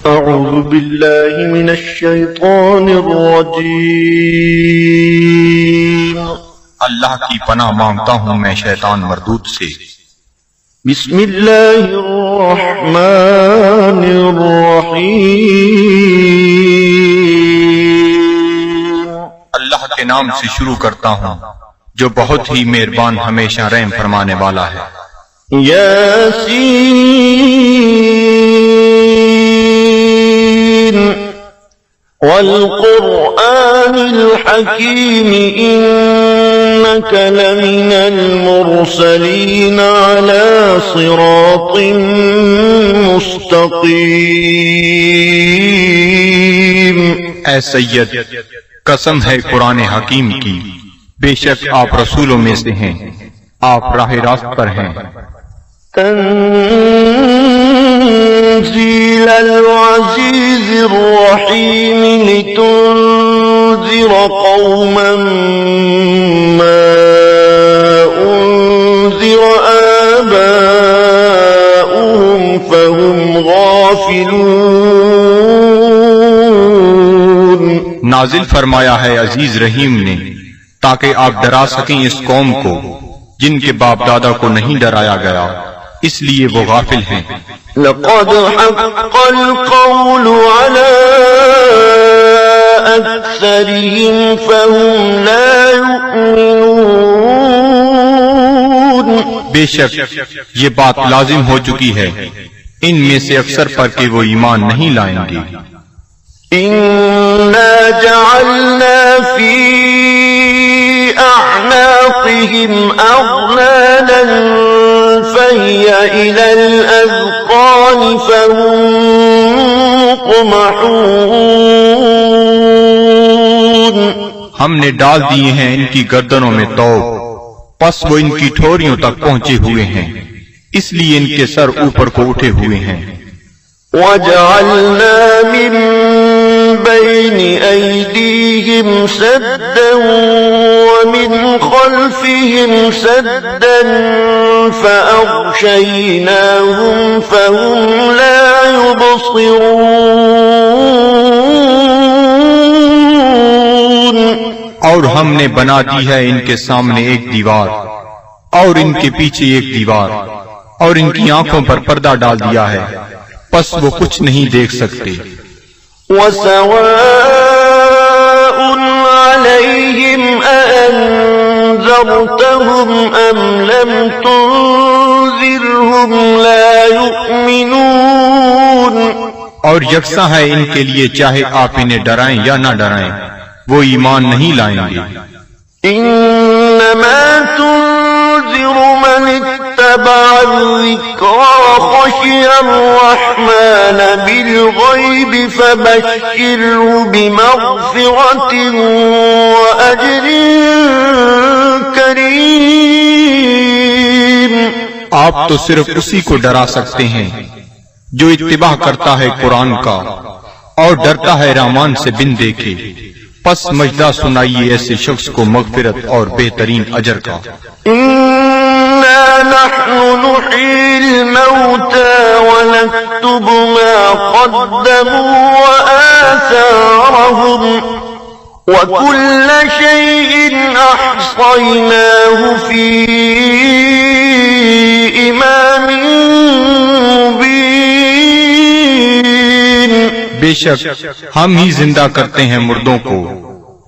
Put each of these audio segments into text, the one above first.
أعوذ بالله من الشيطان الرجيم اللہ کی پناہ مانگتا ہوں میں شیطان مردود سے۔ بسم الله الرحمن الرحيم اللہ کے نام سے شروع کرتا ہوں جو بہت ہی مہربان ہمیشہ رحم فرمانے والا ہے۔ ياسين والقرآن الحكيم إنك لمن المرسلين على صراط مستقيم۔ اے سید، قسم ہے قرآن حکیم کی، بے شک آپ رسولوں میں سے ہیں، آپ راہ راست پر ہیں۔ تنزيل العزيز الرحيم لتنذر قوما ما أنذر آباؤهم فهم غافلون۔ نازل فرمایا ہے عزیز رحیم نے تاکہ آپ ڈرا سکیں اس قوم کو جن کے باپ دادا کو نہیں ڈرایا گیا، اس لیے وہ غافل ہیں۔ لقد حق القول على أكثرهم فهم لا يؤمنون۔ بے شک یہ بات لازم ہو چکی ہے ان میں سے اکثر پر کہ وہ ایمان نہیں لائیں گے۔ إنا جعلنا في أعناقهم أغلالا فهي إلى الأذقان فهم مقمحون۔ ہم نے ڈال دیے ہیں ان کی گردنوں میں توق، پس وہ ان کی ٹھوریوں تک پہنچے ہوئے ہیں، اس لیے ان کے سر اوپر کو اٹھے ہوئے ہیں۔ وَجَعَلْنَا مِن بَيْنِ أَيْدِيهِمْ سَدًّا وَمِنْ خَلْفِهِمْ سَدًّا فَأَغْشَيْنَاهُمْ فَهُمْ لَا يُبْصِرُونَ۔ اور ہم نے بنا دی ہے ان کے سامنے ایک دیوار اور ان کے پیچھے ایک دیوار، اور ان کی آنکھوں پر پردہ ڈال دیا ہے، پس وہ کچھ نہیں دیکھ سکتے۔ وَسَوَاءٌ عَلَيْهِمْ أَأَنذَرْتَهُمْ أَمْ لَمْ تُنذِرْهُمْ لَا يُؤْمِنُونَ۔ اور یکساں ہے ان کے لیے چاہے آپ انہیں ڈرائیں یا نہ ڈرائیں، وہ ایمان نہیں لائیں گے۔ إِنَّمَا تُنذِرُ مَنِ اتَّبَعَ الذِّكْرَ وَخَشِيَ الرَّحْمَنَ بِالْغَيْبِ فَبَشِّرْهُ بِمَغْفِرَةٍ وَأَجْرٍ كَرِيمٍ۔ آپ تو صرف اسی کو ڈرا سکتے ہیں جو اتباع کرتا ہے قرآن کا اور ڈرتا ہے رحمان سے بن دیکھے، پس مجدہ سنائیے ایسے شخص کو مغفرت اور بہترین اجر کا۔ إِنَّا نَحْنُ نُحْيِي الْمَوْتَى وَنَكْتُبُ مَا قَدَّمُوا وَآثَارَهُمْ وَكُلَّ شَيْءٍ أَحْصَيْنَاهُ فِي إِمَامٍ مُبِينٍ۔ بے شک ہم ہی زندہ کرتے ہیں مردوں کو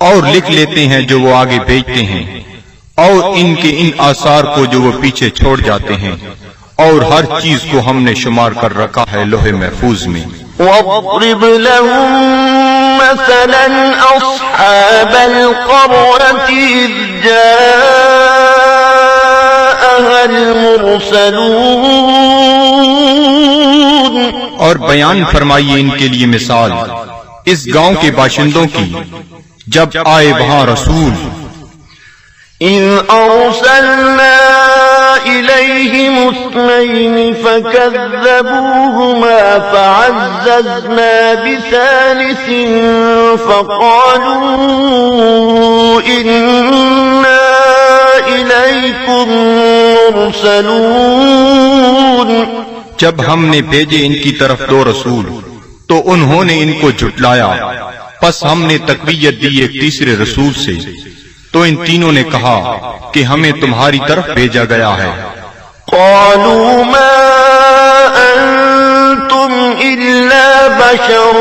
اور لکھ لیتے ہیں جو وہ آگے بھیجتے ہیں، اور ان کے ان آثار کو جو وہ پیچھے چھوڑ جاتے ہیں، اور ہر چیز کو ہم نے شمار کر رکھا ہے لوح محفوظ میں۔ وَاضْرِبْ لَهُم مَّثَلًا أَصْحَابَ الْقَرْيَةِ إِذْ جَاءَهَا الْمُرْسَلُونَ۔ اور بیان فرمائیے ان کے لیے مثال اس گاؤں کے باشندوں کی جب آئے وہاں رسول۔ إِذْ أَرْسَلْنَا إِلَيْهِمُ اثْنَيْنِ فَكَذَّبُوهُمَا فَعَزَّزْنَا بِثَالِثٍ فَقَالُوا إِنَّا إِلَيْكُمْ مُرْسَلُونَ۔ جب ہم نے بھیجے ان کی طرف دو رسول تو انہوں نے ان کو جھٹلایا، پس ہم نے تقویت دی ایک تیسرے رسول سے، تو ان تینوں نے کہا کہ ہمیں تمہاری طرف بھیجا گیا ہے۔ قالوا ما أنتم إلا بشر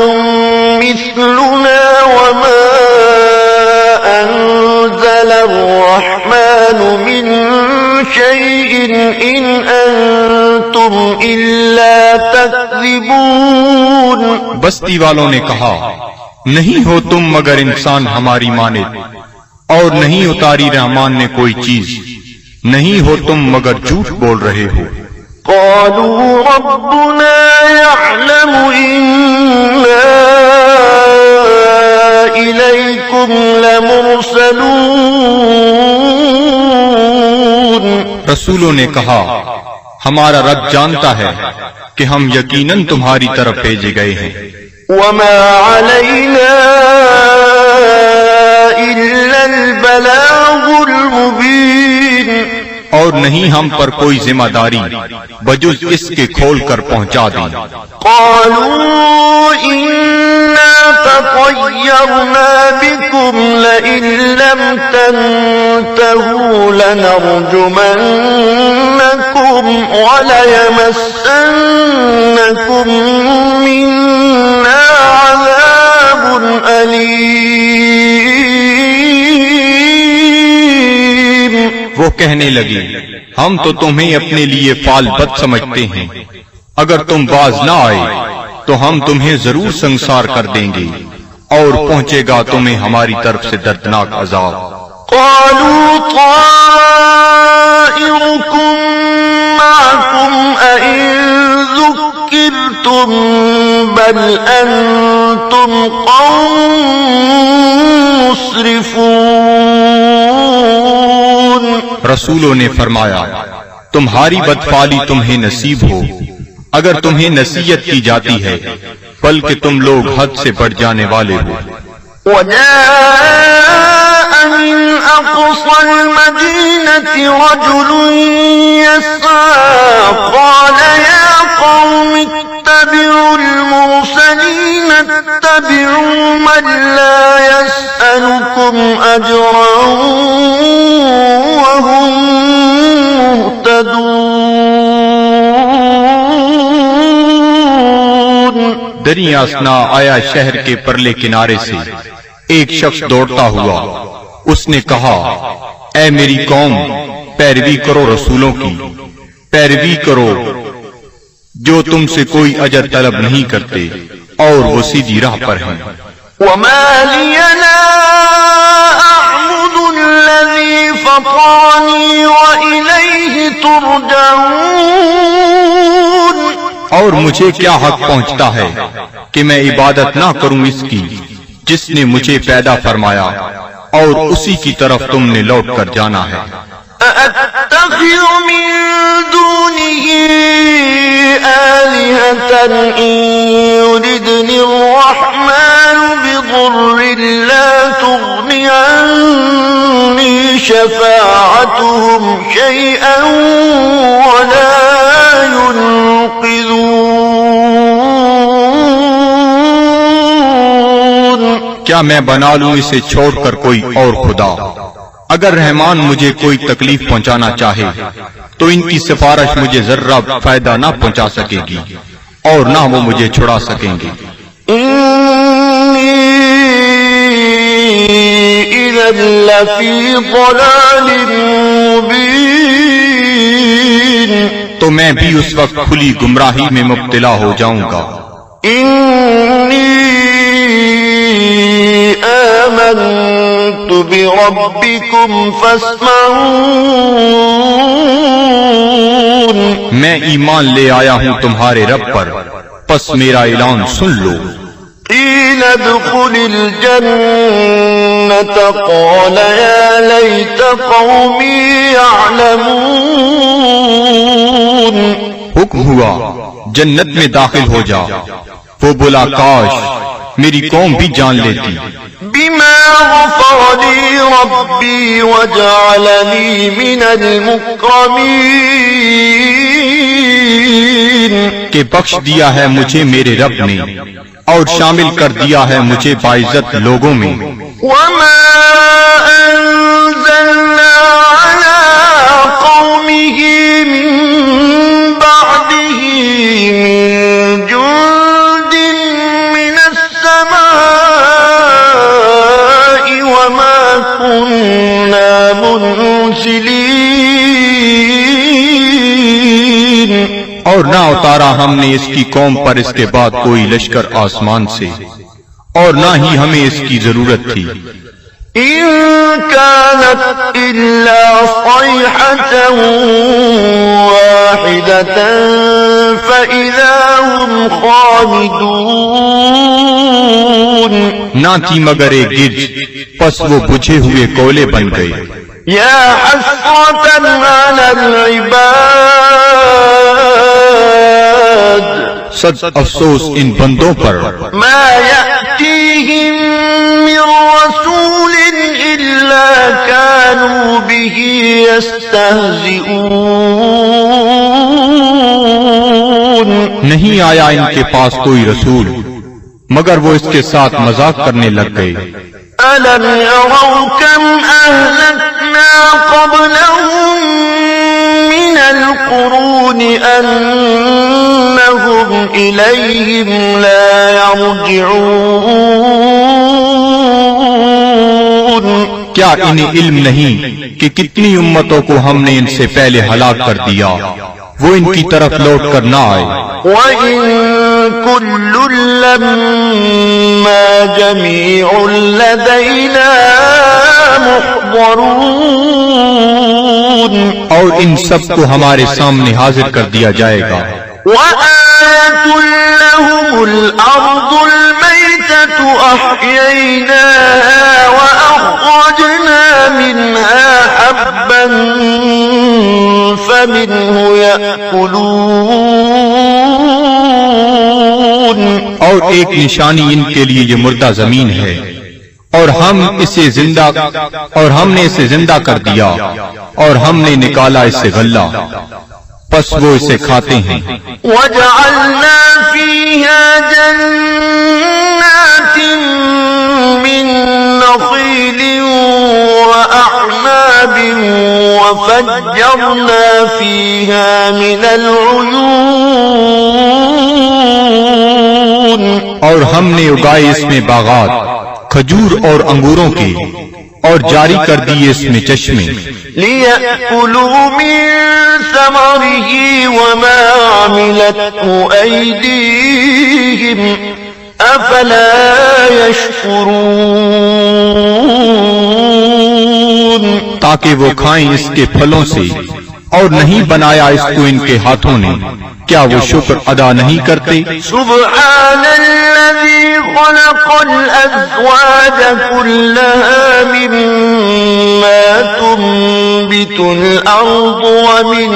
مثلنا وما أنزل الرحمن من شيء إن أنتم إلا تكذبون۔ بستی والوں نے کہا، نہیں ہو تم مگر انسان ہماری مانند، اور نہیں اتاری رحمان نے کوئی چیز، نہیں ہو تم مگر جھوٹ بول رہے ہو۔ قالوا ربنا يعلم إنا إليكم لمرسلون۔ رسولوں نے کہا، ہمارا رب جانتا ہے کہ ہم یقیناً تمہاری طرف بھیجے گئے ہیں۔ وما علينا إلا البلاغ المبين۔ اور نہیں ہم پر کوئی ذمہ داری بجز اس کے کھول کر پہنچا دیں۔ قالوا إنا تطيرنا بكم لئن لم تنتهوا لنرجمنكم وليمسنكم منا عذاب أليم۔ وہ کہنے لگی، ہم تو تمہیں اپنے لیے فال بد سمجھتے ہیں، اگر تم باز نہ آئے تو ہم تمہیں ضرور سنسار کر دیں گے، اور پہنچے گا تمہیں ہماری طرف سے دردناک عذاب۔ قالوا طائركم معكم أئن ذكرتم بل أنتم قوم مسرفون۔ رسولوں نے فرمایا، تمہاری بدفعلی تمہیں نصیب ہو اگر تمہیں نصیحت کی جاتی ہے، بلکہ تم لوگ حد سے بڑھ جانے والے ہو۔ وجاء من أقصى المدينة رجل يسعى قال يا قوم اتبعوا المرسلين اتبعوا من لا يسألكم أجرا وهم مهتدون۔ دریا اسنا آیا شہر کے پرلے کنارے سے ایک شخص دوڑتا ہوا، اس نے کہا، اے میری قوم، پیروی کرو رسولوں کی، پیروی کرو جو تم سے کوئی اجر طلب نہیں کرتے اور وہ سیدھی راہ پر ہیں۔ وما لي لا أعبد الذي فطرني وإليه ترجعون۔ اور مجھے کیا حق پہنچتا ہے کہ میں عبادت نہ کروں اس کی جس نے مجھے پیدا فرمایا اور اسی کی طرف تم نے لوٹ کر جانا ہے۔ أأتخذ من دونه آلهة إن يردني الرحمن بضر لا تغني عني شفاعتهم شيئا ولا ينقذون۔ کیا میں بنا لوں اسے چھوڑ کر کوئی اور خدا؟ اگر رحمان مجھے کوئی تکلیف پہنچانا چاہے تو ان کی سفارش مجھے ذرہ فائدہ نہ پہنچا سکے گی اور نہ وہ مجھے چھڑا سکیں گے۔ إني إذا لفي ضلال مبين۔ تو میں بھی اس وقت کھلی گمراہی میں مبتلا ہو جاؤں گا۔ إني آمنت بربكم فاسمعون۔ میں ایمان لے آیا ہوں تمہارے رب پر، پس میرا اعلان سن لو۔ قيل ادخل الجنة قال يا ليت قومي يعلمون۔ حکم ہوا جنت میں داخل ہو جا، وہ بولا کاش میری قوم بھی جان لیتی۔ بما غفر لي ربي وجعلني من المكرمين۔ کہ بخش دیا ہے مجھے میرے رب نے اور شامل کر دیا ہے مجھے باعزت لوگوں میں. وما أنزلنا على قومه من بعده من جند من السماء وما كنا منزلين. اور نہ اتارا ہم نے اس کی قوم پر اس کے بعد کوئی لشکر آسمان سے اور نہ ہی ہمیں اس کی ضرورت تھی. إن كانت إلا صيحة واحدة فإذا هم خامدون. نہ تھی مگر ایک گرج، پس وہ بجھے ہوئے کولے بن گئے. يا حسرة على العباد صد افسوس ان بندوں پر ما يأتيهم من رسول إلا كانوا به يستهزئون. نہیں آیا ان کے پاس کوئی رسول مگر وہ اس کے ساتھ مذاق کرنے لگ گئے. ألم يروا كم أهلكنا قبلهم من القرون أنهم إليهم لا يرجعون. کیا انہیں علم نہیں کہ کتنی امتوں کو ہم نے ان سے پہلے ہلاک کر دیا وہ ان کی طرف لوٹ کر نہ آئے. وَإِن كُلٌّ لَّمَّا جَمِيعٌ لَّدَيْنَا مُحْضَرُونَ. اور ان سب کو ہمارے سامنے حاضر کر دیا جائے گا. وَآيَةٌ لَّهُمُ الْأَرْضُ الْمَيْتَةُ أَحْيَيْنَاهَا وَأَخْرَجْنَا مِنْهَا حَبًّا فَمِنْهُ يَأْكُلُونَ. اور ایک نشانی ان کے لیے یہ مردہ زمین ہے اور ہم نے اسے زندہ کر دیا اور ہم نے نکالا اسے غلہ پس وہ اسے کھاتے ہیں. وَجَعَلْنَا فِيهَا جَنَّاتٍ مِّن نَّخِيلٍ وَأَعْنَابٍ وَفَجَّرْنَا فِيهَا مِنَ الْعُيُونِ. اور ہم نے اگائے اس میں باغات کھجور اور انگوروں کے اور جاری کر دیے اس میں چشمے. لِيَأْكُلُوا مِن ثَمَرِهِ وَمَا عَمِلَتْهُ أَيْدِيهِمْ أَفَلَا يَشْكُرُونَ. تاکہ وہ کھائیں اس کے پھلوں سے اور نہیں بنایا اس کو ان کے ہاتھوں نے کیا وہ شکر ادا نہیں کرتے؟ سبحان الذي خلق الأزواج كلها مما تنبت الأرض ومن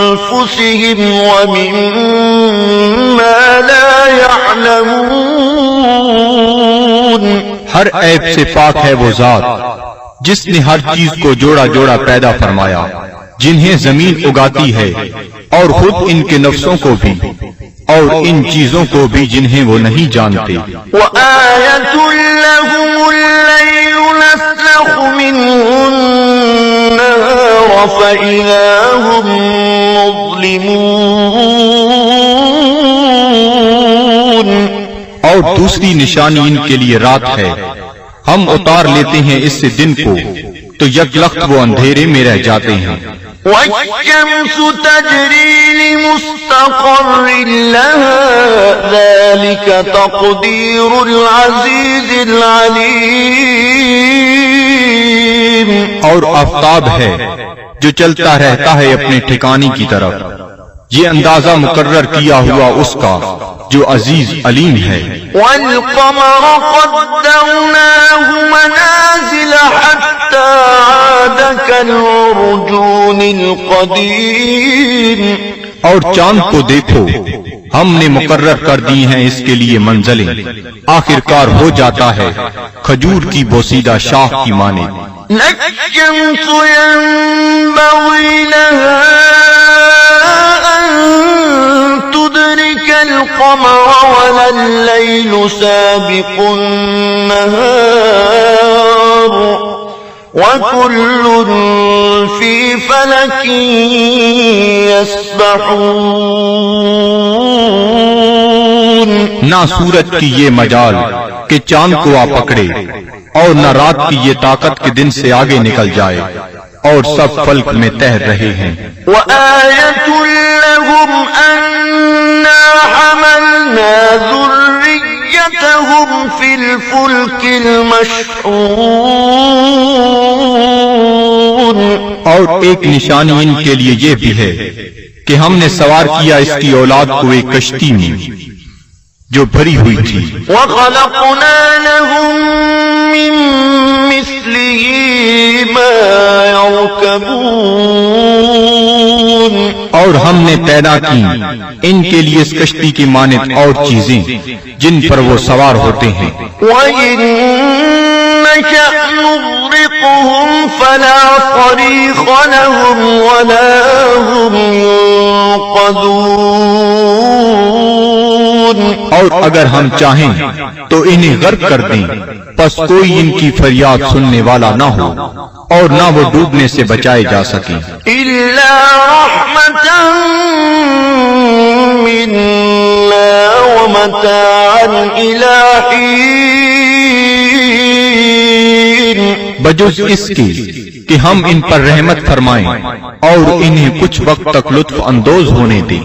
أنفسهم ومما لا يعلمون. ہر عیب سے پاک ہے وہ ذات جس نے ہر چیز کو جوڑا جوڑا پیدا فرمایا جنہیں زمین اگاتی ہے اور خود ان کے نفسوں کو بھی اور ان چیزوں کو بھی جنہیں وہ نہیں جانتے. وَآيَةٌ لَّهُمُ اللَّيْلُ نَسْلَخُ مِنْهُ النَّهَارَ فَإِذَا هُم مُظْلِمُونَ. اور دوسری نشانی ان کے لیے رات ہے ہم اتار لیتے ہیں اس سے دن کو تو یک لخت وہ اندھیرے میں رہ جاتے ہیں. وَالشَّمْسُ تَجْرِي لِمُسْتَقَرٍّ لَّهَا ذَلِكَ تَقْدِيرُ الْعَزِيزِ الْعَلِيمِ. اور آفتاب ہے جو چلتا رہتا ہے اپنے ٹھکانے کی طرف یہ اندازہ مقرر کیا ہوا اس کا جو عزیز علیم ہے. وَالْقَمَرَ قَدَّرْنَاهُ مَنَازِلَ حَتَّى عَادَ كَالْعُرْجُونِ الْقَدِيمِ. اور چاند کو دیکھو ہم نے مقرر کر دی ہیں اس کے لیے منزلیں آخر کار ہو جاتا ہے کھجور کی بوسیدہ شاخ کی مانند. الشَّمْسُ يَنبَغِي لَهَا أَن تدرك القمر ولا الليل سابق النهار وكل في فلك يسبحون. نہ سورج کی یہ مجال کہ چاند کو آ پکڑے، اور نہ رات کی یہ طاقت کہ دن سے آگے نکل جائے، اور سب فلک میں تیر رہے ہیں. وآية لهم أنا حملنا ذريتهم في الفلك المشحون. اور ایک نشانی ان کے لیے یہ بھی ہے کہ ہم نے سوار کیا اس کی اولاد کو ایک کشتی میں جو بھری ہوئی تھی. وخلقنا لهم من مثله ما يركبون. اور ہم نے پیدا کی ان کے لیے اس کشتی کی مانند اور چیزیں جن پر وہ سوار ہوتے ہیں. وَإِن نَّشَأْ نُغْرِقْهُمْ فَلَا صَرِيخَ لَهُمْ وَلَا هُمْ يُنقَذُونَ. اور اگر ہم چاہیں تو انہیں غرق کر دیں، پس کوئی ان کی فریاد سننے والا نہ ہو اور نہ وہ ڈوبنے سے بچائے جا سکیں. إِلَّا رَحْمَةً مِّنَّا وَمَتَاعًا إِلَىٰ حِينٍ. بجز اس کے کہ ہم ان پر رحمت فرمائیں اور انہیں کچھ وقت تک لطف اندوز ہونے دیں.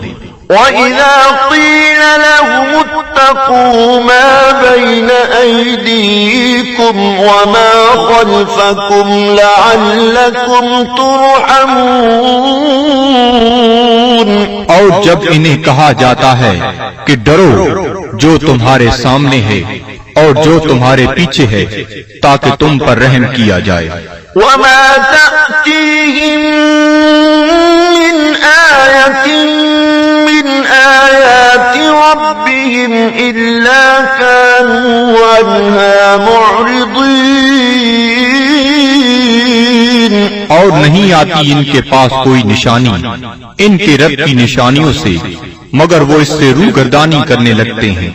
وَإِذَا قِيلَ لَهُمُ اتَّقُوا مَا بَيْنَ أَيْدِيكُمْ وَمَا خَلْفَكُمْ لَعَلَّكُمْ تُرْحَمُونَ. اور جب انہیں کہا جاتا ہے کہ ڈرو جو تمہارے سامنے ہے اور جو تمہارے پیچھے ہے تاکہ تم پر رحم کیا جائے. وَمَا تَأْتِيهِم مِّنْ آيَةٍ من آيات ربهم إلا كانوا عنها معرضين. اور نہیں آتی ان کے پاس کوئی نشانی ان کے رب کی نشانیوں سے مگر وہ اس سے روگردانی کرنے لگتے ہیں.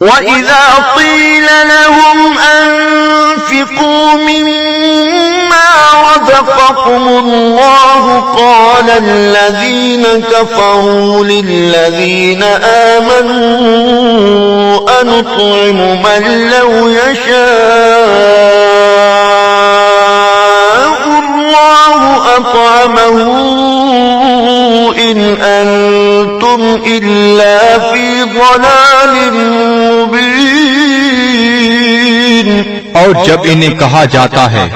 وَإِذَا قِيلَ لَهُمْ أَنفِقُوا مِمَّا رَزَقَكُمُ اللَّهُ قَالَ الَّذِينَ كَفَرُوا لِلَّذِينَ آمَنُوا أَنُطْعِمُ مَن لَّوْ يَشَاءُ اللَّهُ أَطْعَمَهُ إِنْ أَنتُمْ إِلَّا فِي ضَلَالٍ مُبِينٍ. اور جب انہیں کہا جاتا ہے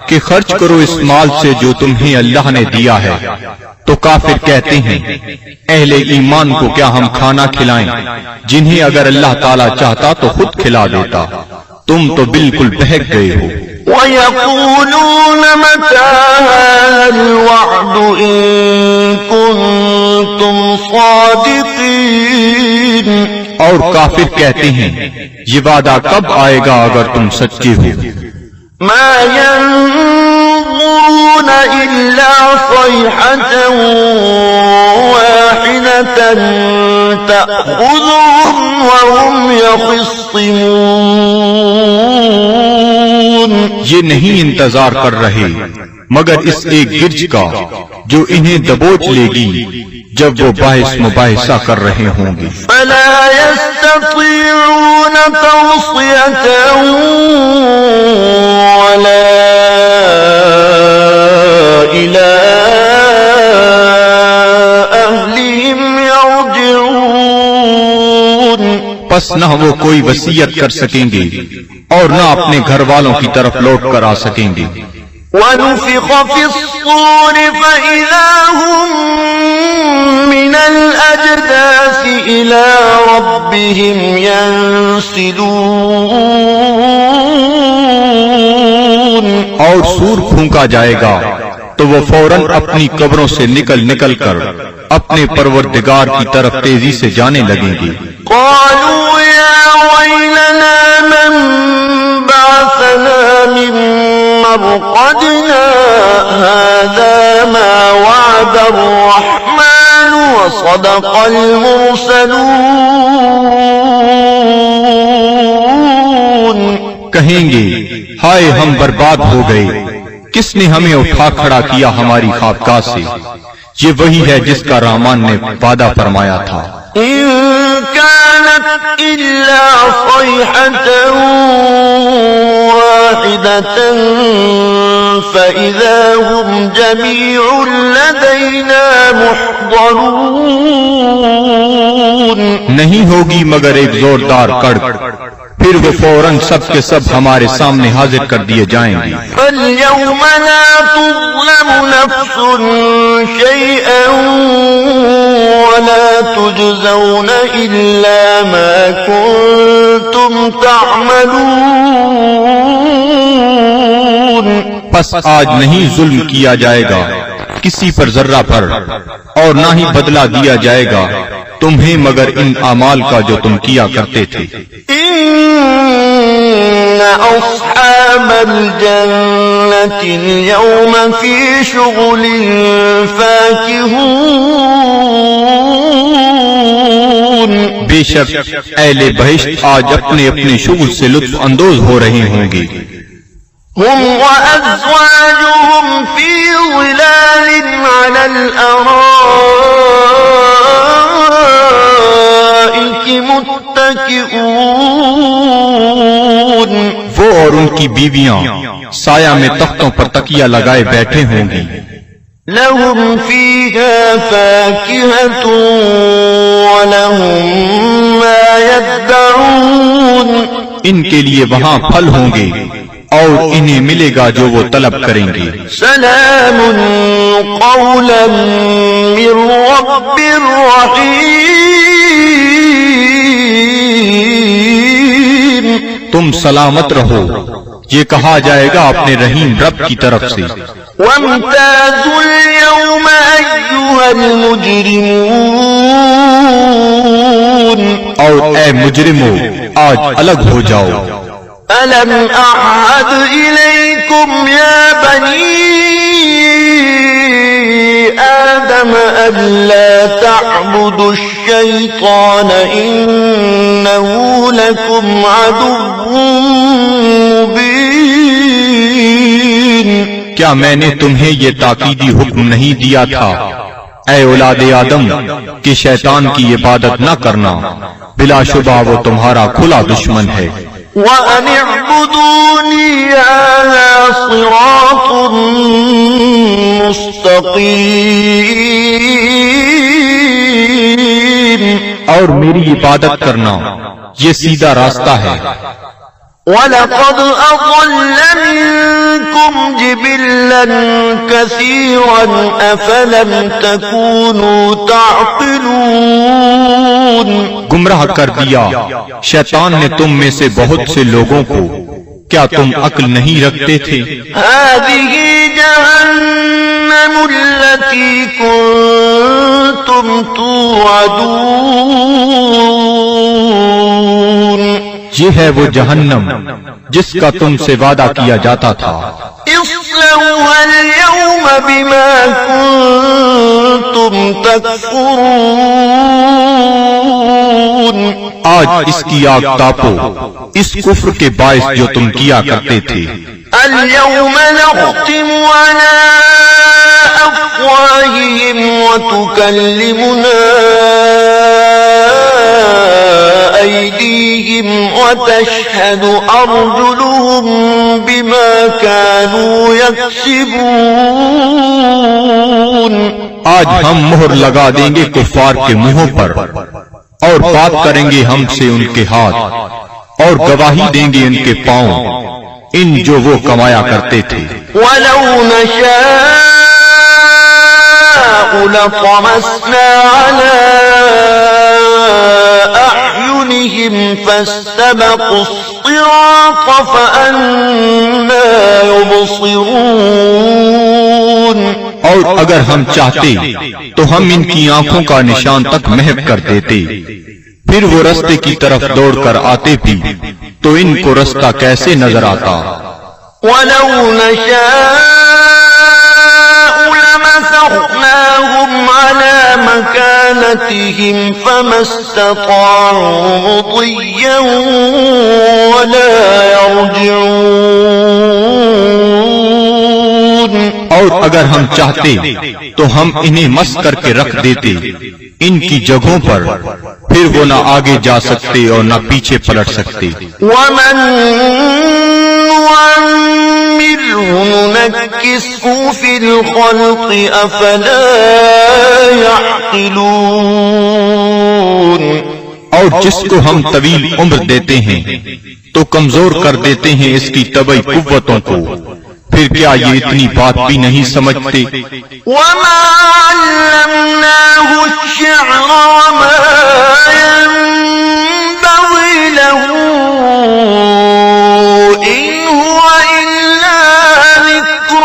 کہ خرچ کرو اس مال سے جو تمہیں اللہ نے دیا ہے تو کافر کہتے ہیں اہل ایمان کو کیا ہم کھانا کھلائیں جنہیں اگر اللہ تعالیٰ چاہتا تو خود کھلا دیتا، تم تو بالکل بہک گئے ہو. وَيَقُولُونَ مَتَىٰ هَٰذَا الْوَعْدُ إِن كُنتُمْ صَادِقِينَ. اور کافر کہتے ہیں یہ وعدہ کب آئے گا اگر تم سچے ہو. مَا يَنظُرُونَ إِلَّا صَيْحَةً وَاحِدَةً تَأْخُذُهُمْ وَهُمْ يَخِصِّمُونَ. یہ نہیں انتظار کر رہے مگر اس ایک گرج کا جو انہیں دبوچ لے گی جب وہ باعث مباحثہ کر رہے ہوں گے. فَلَا يَسْتَطِيعُونَ تَوْصِيَةً وَلَا إِلَىٰ أَهْلِهِمْ يَرْجِعُونَ. پس نہ وہ کوئی وصیت کر سکیں گے اور نہ اپنے گھر والوں کی طرف لوٹ کر آ سکیں گے. وَنُفِخَ فِي الصُّورِ فَإِذَا هُم مِّنَ الْأَجْدَاثِ إِلَىٰ رَبِّهِمْ يَنسِلُونَ. اور سور پھونکا جائے گا تو وہ فوراً اپنی قبروں سے نکل کر اپنے پروردگار کی طرف تیزی سے جانے لگیں گے. قالوا يا ويلنا من بعثنا من مرقدنا هذا ما وعد الرحمن وصدق المرسلون کہیں گے ہائے ہم برباد ہو گئے، کس نے ہمیں اٹھا کھڑا کیا ہماری خوابگاہ سے؟ یہ وہی ہے جس کا رحمان نے وعدہ فرمایا تھا۔ إن كانت إلا صيحة واحدة فإذا هم جميع لدينا محضرون نہیں ہوگی مگر ایک زوردار کڑک، پھر وہ فوراً سب کے سب ہمارے سامنے حاضر کر دیے جائیں گے۔ فاليوم لا تظلم نفس شيئا ولا تجزون إلا ما كنتم تعملون پس آج نہیں ظلم کیا جائے گا کسی پر ذرہ پر، اور نہ ہی بدلہ دیا جائے گا تمہیں مگر ان اعمال کا جو تم کیا کرتے تھے۔ إن أصحاب الجنة اليوم في شغل فاكهون بے شک اہل بہشت آج اپنے اپنے شغل سے لطف اندوز ہو رہے ہوں گے۔ هم وأزواجهم في ظلال على الأرائك متكئون وہ اور ان کی بیویاں سایہ میں تختوں پر تکیہ لگائے بیٹھے ہوں گی۔ لهم فيها فاكهة ولهم ما يدعون ان کے لیے وہاں پھل ہوں گے اور انہیں ملے گا جو وہ طلب کریں گے۔ سلام قولا من رب رحیم تم سلامت رہو، یہ کہا جائے گا اپنے رحیم رب کی طرف سے۔ وامتازوا اليوم أيها المجرمون اور اے مجرمو آج الگ ہو جاؤ۔ ألم أعهد إليكم يا بني آدم ألا تعبدوا الشيطان إنه لكم عدو مبين کیا میں نے تمہیں یہ تاکیدی حکم نہیں دیا تھا اے اولاد آدم کہ شیطان کی عبادت نہ کرنا، بلا شبہ وہ تمہارا کھلا دشمن ہے۔ وَأَنِ اعْبُدُونِي هَذَا صِرَاطٌ مُسْتَقِيمٌ اور میری عبادت کرنا یہ سیدھا راستہ ہے۔ وَلَقَدْ أَضَلَّ مِنكُمْ جِبِلًّا كَثِيرًا أَفَلَمْ تَكُونُوا تَعْقِلُونَ گمراہ کر دیا شیطان نے تم میں سے بہت سے لوگوں کو، کیا تم عقل نہیں رکھتے تھے؟ هَذِهِ جَهَنَّمُ الَّتِي كُنتُمْ تُوعَدُونَ یہ ہے وہ جہنم جس کا تم سے وعدہ کیا جاتا تھا۔ اصلوها اليوم بما كنتم تكفرون آج اس کی آگ تاپو اس کفر کے باعث جو تم کیا کرتے تھے۔ اليوم نختم على أفواههم وتكلمنا أيديهم وتشهد أرجلهم بما كانوا يكسبون آج ہم مہر لگا دیں گے کفار کے منہوں پر، اور بات کریں گے ہم سے ان کے ہاتھ، اور گواہی دیں گے ان کے پاؤں ان جو وہ کمایا کرتے تھے۔ وَلَوْ نَشَاءُ لَطَمَسْنَا عَلَىٰ أَعْيُنِهِمْ فَاسْتَبَقُوا الصِّرَاطَ فَأَنَّىٰ يُبْصِرُونَ اور اگر ہم چاہتے تو ہم ان کی آنکھوں کا نشان تک محو کر دیتے، پھر وہ رستے کی طرف دوڑ کر آتے بھی تو ان کو رستہ کیسے نظر آتا۔ وَلَوْ نَشَاءُ لَمَسَخْنَاهُمْ فأمطرناهم على مكانتهم فما استطاعوا مضيا ولا يرجعون. اور اگر ہم چاہتے تو ہم انہیں مس کر کے رکھ دیتے ان کی جگہوں پر، پھر وہ نہ آگے جا سکتے اور نہ پیچھے پلٹ سکتے. ومن نعمره ننكسه في الخلق أفلا يعقلون. اور جس کو ہم طویل عمر دیتے ہیں تو کمزور کر دیتے ہیں اس کی طبعی قوتوں کو، پھر کیا یہ اتنی بات بھی نہیں سمجھتے؟ وما علمناه الشعر وما ينبغي له إن هو إلا ذكر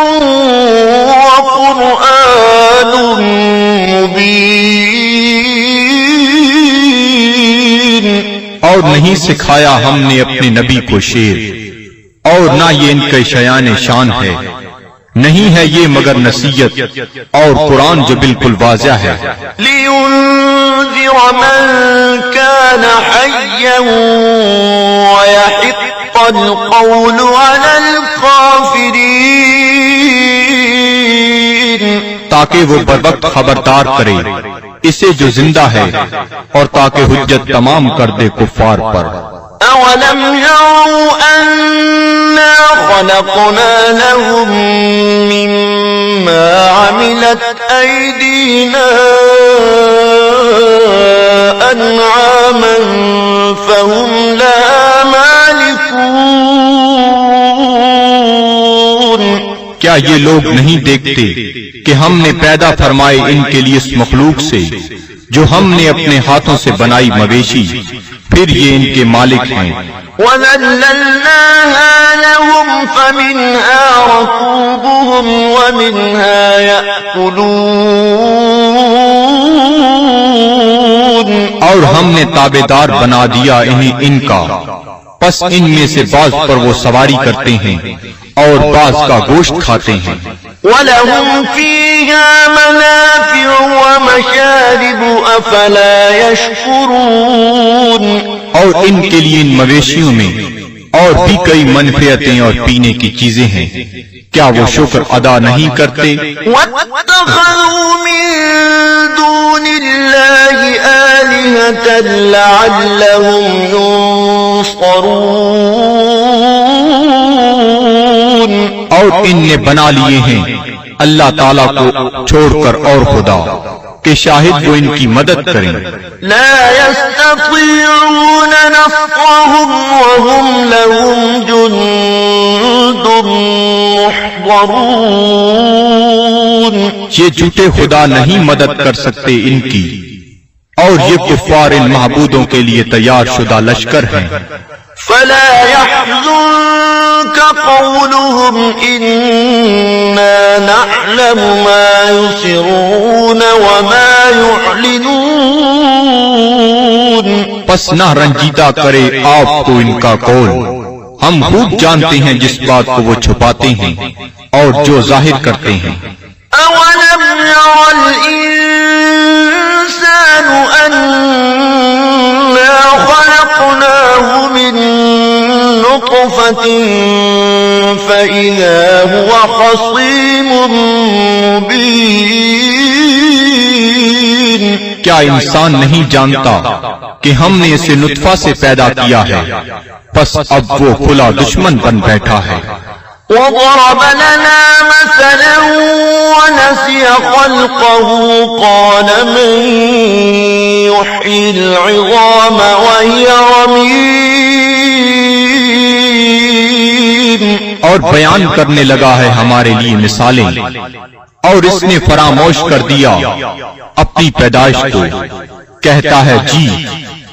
وقرآن مبين. اور نہیں سکھایا ہم نے اپنے نبی کو شعر، اور نہ یہ ان کے شایان شان ہے، نہیں ہے یہ مگر نصیحت اور قرآن جو بالکل واضح ہے. لينذر من كان حيا ويحق القول على الكافرين. تاکہ وہ بروقت خبردار کرے اسے جو زندہ ہے، اور تاکہ حجت تمام کر دے کفار پر. أولم يروا أنا خلقنا لهم مما عملت أيدينا أنعاما فهم لها مالكون. کیا یہ لوگ نہیں دیکھتے کہ ہم نے پیدا فرمائے ان کے لیے اس مخلوق سے جو ہم نے اپنے ہاتھوں سے بنائی مویشی، پھر یہ ان کے مالک ہیں. وَذَلَّلْنَاهَا لَهُمْ فَمِنْهَا رَكُوبُهُمْ وَمِنْهَا يَأْكُلُونَ. اور ہم نے تابعدار بنا دیا انہیں ان کا، پس ان میں سے بعض پر وہ سواری کرتے ہیں اور بعض کا گوشت کھاتے ہیں. وَلَهُمْ فِيهَا مَنَافِعُ وَمَشَارِبُ أَفَلَا يَشْكُرُونَ. اور ان کے لیے ان مویشیوں میں اور بھی کئی منفعتیں اور پینے کی چیزیں ہیں، کیا وہ شکر ادا نہیں کرتے؟ وَاتَّخَذُوا مِن دُونِ اللَّهِ آلِهَةً لَعَلَّهُمْ يُنصَرُونَ. اور ان نے بنا لیے ہیں اللہ تعالیٰ کو چھوڑ کر اور خدا کہ شاہد وہ ان کی مدد کریں. لا يستطيعون نصرهم وهم لهم جند محضرون. یہ جھوٹے خدا نہیں مدد کر سکتے ان کی، اور یہ کفار ان معبودوں کے لیے تیار شدہ لشکر ہیں. فلا يحزنك قولهم إنا نعلم ما يسرون وما يعلنون. پس نہ رنجیدہ کرے آپ کو ان کا قول، ہم خوب جانتے ہیں جس بات کو وہ چھپاتے ہیں اور جو ظاہر کرتے ہیں. أولم ير الإنسان أنا خلقناه من نطفة فإذا هو خصيم مبين. کیا انسان نہیں جانتا کہ ہم نے اسے نطفہ سے پیدا کیا ہے، پس اب وہ کھلا دشمن بن بیٹھا ہے. وضرب لنا مثلا ونسي خلقه قال من يحيي العظام وهي رميم. اور بیان کرنے لگا ہے ہمارے لیے مثالیں، اور اس نے فراموش کر دیا اپنی پیدائش کو. کہتا ہے جی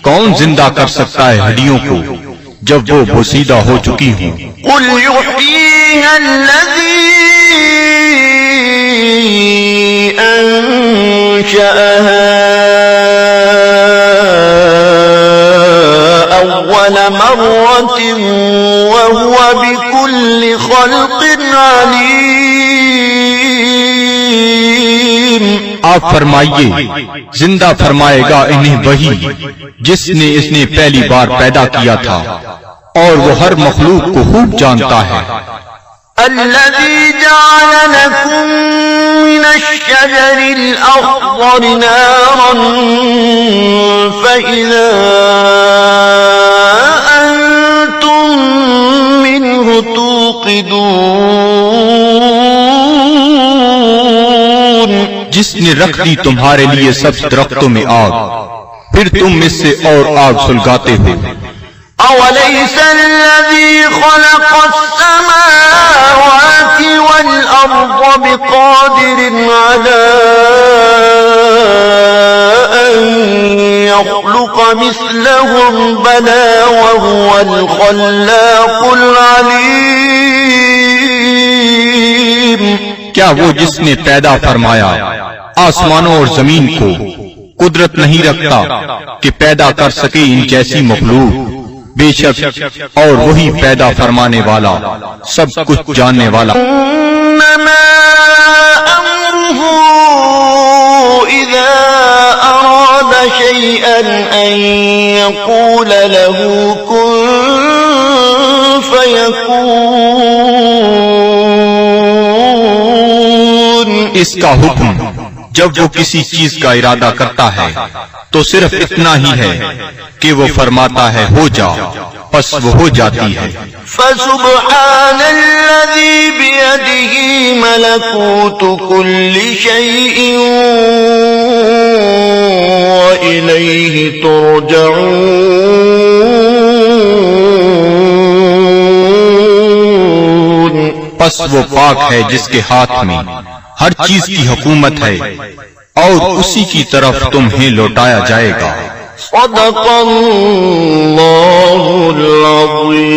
کون زندہ کر سکتا ہے ہڈیوں کو جب وہ بوسیدہ ہو چکی ہوں. قل يحييها الذي أنشأها أول مرة وهو بكل خلق عليم. آپ فرمائیے زندہ فرمائے گا انہیں وہی جس نے اس نے پہلی بار پیدا کیا تھا، اور وہ ہر مخلوق کو خوب جانتا ہے۔ الذي جعل لكم من الشجر الأخضر نارا فإذا أنتم منه توقدون، جس نے رکھ دی تمہارے لیے سب درختوں میں آگ، پھر تم اس سے اور آگ سلگاتے ہو۔ أوليس الذي خلق السماوات والأرض بقادر على أن يخلق مثلهم بلى وهو الخلاق العليم؟ کیا وہ جس نے پیدا فرمایا آسمانوں اور زمین کو قدرت نہیں رکھتا کہ پیدا کر سکے ان جیسی مخلوق؟ بے شک اور وہی پیدا فرمانے والا سب کچھ جاننے والا۔ انما امره اذا اراد شيئا ان يقول له كن فيكون، اس کا حکم جب وہ کسی چیز کا ارادہ کرتا ہے تو صرف اتنا ہی ہے کہ وہ فرماتا ہے ہو جا، پس وہ ہو جاتی ہے۔ فسبحان الذي بيده ملكوت كل شيء وإليه ترجعون، پس وہ پاک ہے جس کے ہاتھ میں ہر چیز کی حکومت ہے اور اسی کی طرف تمہیں لوٹایا جائے گا۔ صدق اللہ العظیم۔